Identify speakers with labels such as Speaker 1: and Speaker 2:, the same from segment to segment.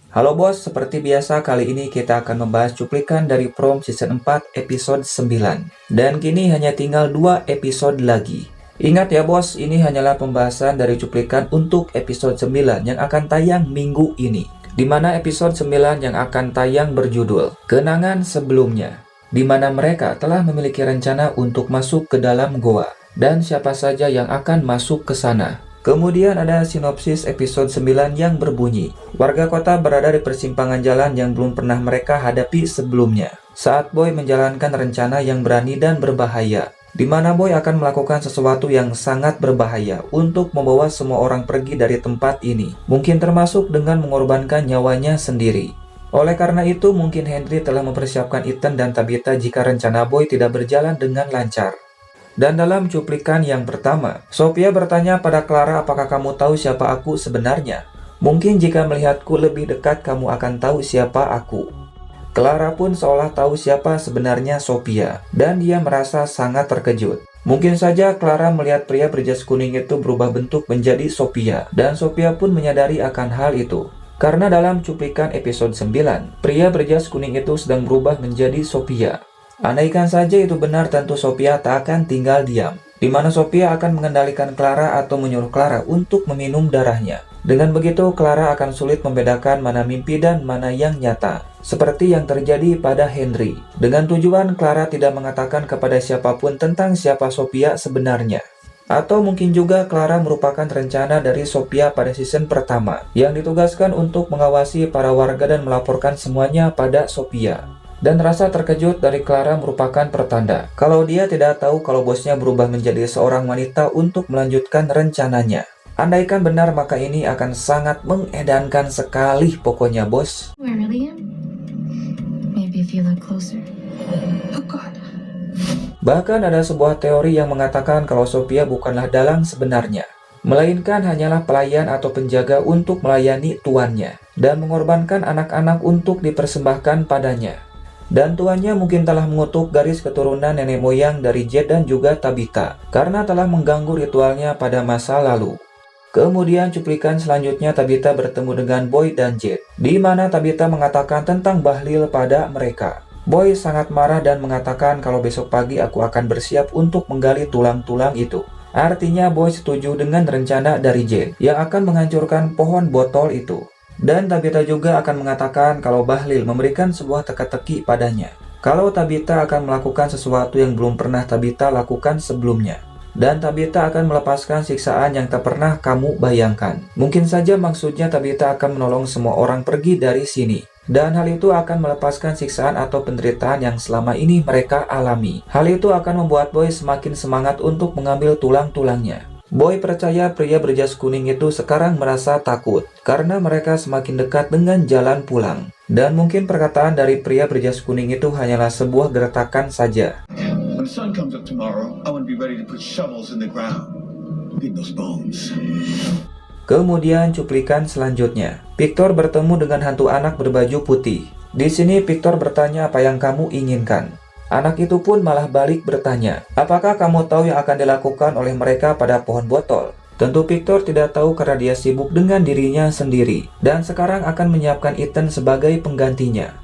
Speaker 1: Halo bos, seperti biasa kali ini kita akan membahas cuplikan dari From Season 4 episode 9. Dan kini hanya tinggal 2 episode lagi. Ingat ya bos, ini hanyalah pembahasan dari cuplikan untuk episode 9 yang akan tayang minggu ini. Di mana episode 9 yang akan tayang berjudul Kenangan Sebelumnya, di mana mereka telah memiliki rencana untuk masuk ke dalam goa dan siapa saja yang akan masuk ke sana. Kemudian ada sinopsis episode 9 yang berbunyi, warga kota berada di persimpangan jalan yang belum pernah mereka hadapi sebelumnya. Saat Boy menjalankan rencana yang berani dan berbahaya, di mana Boy akan melakukan sesuatu yang sangat berbahaya untuk membawa semua orang pergi dari tempat ini. Mungkin termasuk dengan mengorbankan nyawanya sendiri. Oleh karena itu, mungkin Henry telah mempersiapkan Ethan dan Tabitha jika rencana Boy tidak berjalan dengan lancar. Dan dalam cuplikan yang pertama, Sophia bertanya pada Clara, apakah kamu tahu siapa aku sebenarnya? Mungkin jika melihatku lebih dekat kamu akan tahu siapa aku. Clara pun seolah tahu siapa sebenarnya Sophia, dan dia merasa sangat terkejut. Mungkin saja Clara melihat pria berjas kuning itu berubah bentuk menjadi Sophia, dan Sophia pun menyadari akan hal itu. Karena dalam cuplikan episode 9, pria berjas kuning itu sedang berubah menjadi Sophia. Andaikan saja itu benar, tentu Sophia tak akan tinggal diam, di mana Sophia akan mengendalikan Clara atau menyuruh Clara untuk meminum darahnya. Dengan begitu, Clara akan sulit membedakan mana mimpi dan mana yang nyata, seperti yang terjadi pada Henry. Dengan tujuan Clara tidak mengatakan kepada siapapun tentang siapa Sophia sebenarnya. Atau mungkin juga Clara merupakan rencana dari Sophia pada season pertama, yang ditugaskan untuk mengawasi para warga dan melaporkan semuanya pada Sophia. Dan rasa terkejut dari Clara merupakan pertanda kalau dia tidak tahu kalau bosnya berubah menjadi seorang wanita untuk melanjutkan rencananya. Andaikan benar, maka ini akan sangat mengedankan sekali pokoknya bos. Bahkan ada sebuah teori yang mengatakan kalau Sophia bukanlah dalang sebenarnya, melainkan hanyalah pelayan atau penjaga untuk melayani tuannya dan mengorbankan anak-anak untuk dipersembahkan padanya. Dan tuannya mungkin telah mengutuk garis keturunan nenek moyang dari Jed dan juga Tabitha karena telah mengganggu ritualnya pada masa lalu. Kemudian cuplikan selanjutnya Tabitha bertemu dengan Boy dan Jed, di mana Tabitha mengatakan tentang Bahlil pada mereka. Boy sangat marah dan mengatakan kalau besok pagi aku akan bersiap untuk menggali tulang-tulang itu. Artinya Boy setuju dengan rencana dari Jed yang akan menghancurkan pohon botol itu. Dan Tabitha juga akan mengatakan kalau Bahlil memberikan sebuah teka-teki padanya, kalau Tabitha akan melakukan sesuatu yang belum pernah Tabitha lakukan sebelumnya. Dan Tabitha akan melepaskan siksaan yang tak pernah kamu bayangkan. Mungkin saja maksudnya Tabitha akan menolong semua orang pergi dari sini. Dan hal itu akan melepaskan siksaan atau penderitaan yang selama ini mereka alami. Hal itu akan membuat Boy semakin semangat untuk mengambil tulang-tulangnya. Boy percaya pria berjas kuning itu sekarang merasa takut karena mereka semakin dekat dengan jalan pulang. Dan mungkin perkataan dari pria berjas kuning itu hanyalah sebuah gertakan saja. Kemudian cuplikan selanjutnya, Victor bertemu dengan hantu anak berbaju putih. Di sini Victor bertanya apa yang kamu inginkan. Anak itu pun malah balik bertanya, apakah kamu tahu yang akan dilakukan oleh mereka pada pohon botol? Tentu Victor tidak tahu karena dia sibuk dengan dirinya sendiri, dan sekarang akan menyiapkan Ethan sebagai penggantinya.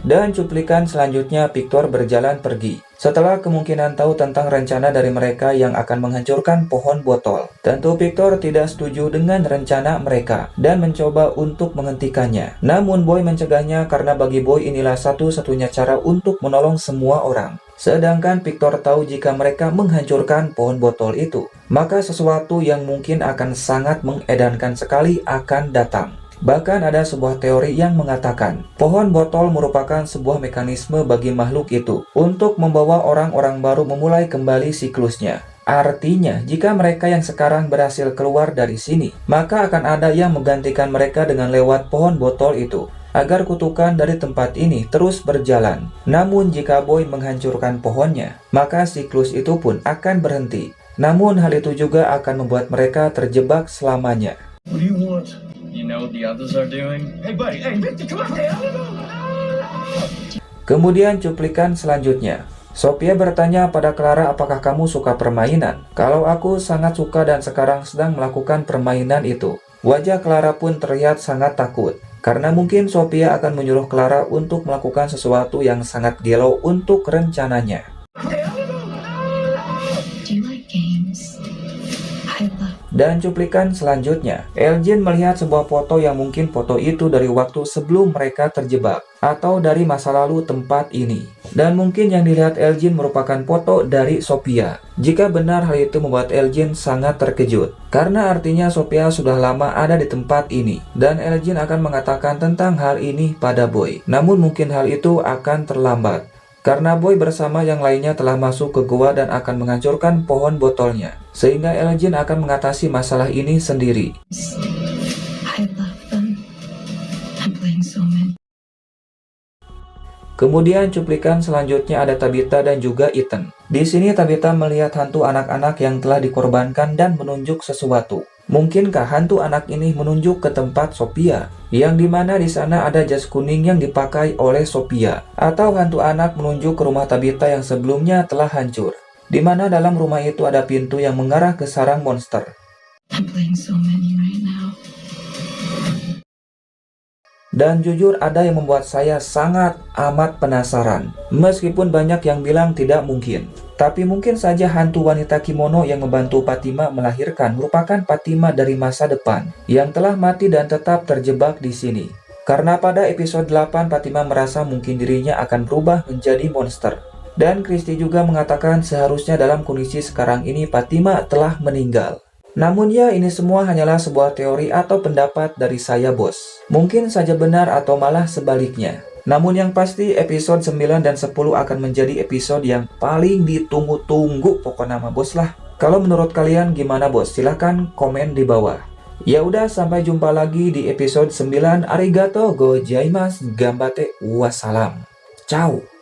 Speaker 1: Dan cuplikan selanjutnya Victor berjalan pergi. Setelah kemungkinan tahu tentang rencana dari mereka yang akan menghancurkan pohon botol. Tentu Victor tidak setuju dengan rencana mereka dan mencoba untuk menghentikannya. Namun Boy mencegahnya karena bagi Boy inilah satu-satunya cara untuk menolong semua orang. Sedangkan Victor tahu jika mereka menghancurkan pohon botol itu, maka sesuatu yang mungkin akan sangat mengedankan sekali akan datang. Bahkan ada sebuah teori yang mengatakan pohon botol merupakan sebuah mekanisme bagi makhluk itu untuk membawa orang-orang baru memulai kembali siklusnya. Artinya, jika mereka yang sekarang berhasil keluar dari sini, maka akan ada yang menggantikan mereka dengan lewat pohon botol itu, agar kutukan dari tempat ini terus berjalan. Namun jika Boy menghancurkan pohonnya, maka siklus itu pun akan berhenti. Namun hal itu juga akan membuat mereka terjebak selamanya. Kemudian cuplikan selanjutnya, Sophia bertanya pada Clara, apakah kamu suka permainan? Kalau aku sangat suka dan sekarang sedang melakukan permainan itu. Wajah Clara pun terlihat sangat takut. Karena mungkin Sophia akan menyuruh Clara untuk melakukan sesuatu yang sangat gelo untuk rencananya. Dan cuplikan selanjutnya, Elgin melihat sebuah foto yang mungkin foto itu dari waktu sebelum mereka terjebak, atau dari masa lalu tempat ini. Dan mungkin yang dilihat Elgin merupakan foto dari Sophia. Jika benar, hal itu membuat Elgin sangat terkejut, karena artinya Sophia sudah lama ada di tempat ini, dan Elgin akan mengatakan tentang hal ini pada Boy. Namun mungkin hal itu akan terlambat, karena Boy bersama yang lainnya telah masuk ke gua dan akan menghancurkan pohon botolnya, sehingga Elgin akan mengatasi masalah ini sendiri. Kemudian cuplikan selanjutnya ada Tabitha dan juga Ethan. Di sini Tabitha melihat hantu anak-anak yang telah dikorbankan dan menunjuk sesuatu. Mungkinkah hantu anak ini menunjuk ke tempat Sophia, yang dimana di sana ada jas kuning yang dipakai oleh Sophia, atau hantu anak menunjuk ke rumah Tabitha yang sebelumnya telah hancur, di mana dalam rumah itu ada pintu yang mengarah ke sarang monster. Dan jujur ada yang membuat saya sangat amat penasaran. Meskipun banyak yang bilang tidak mungkin, tapi mungkin saja hantu wanita kimono yang membantu Fatima melahirkan merupakan Fatima dari masa depan yang telah mati dan tetap terjebak di sini. Karena pada episode 8 Fatima merasa mungkin dirinya akan berubah menjadi monster. Dan Christy juga mengatakan seharusnya dalam kondisi sekarang ini Fatima telah meninggal. Namun ya, ini semua hanyalah sebuah teori atau pendapat dari saya, bos. Mungkin saja benar atau malah sebaliknya. Namun yang pasti episode 9 dan 10 akan menjadi episode yang paling ditunggu-tunggu pokoknya nama bos lah. Kalau menurut kalian gimana bos? Silahkan komen di bawah. Ya udah, sampai jumpa lagi di episode 9. Arigato gozaimasu, gambate, wassalam. Ciao.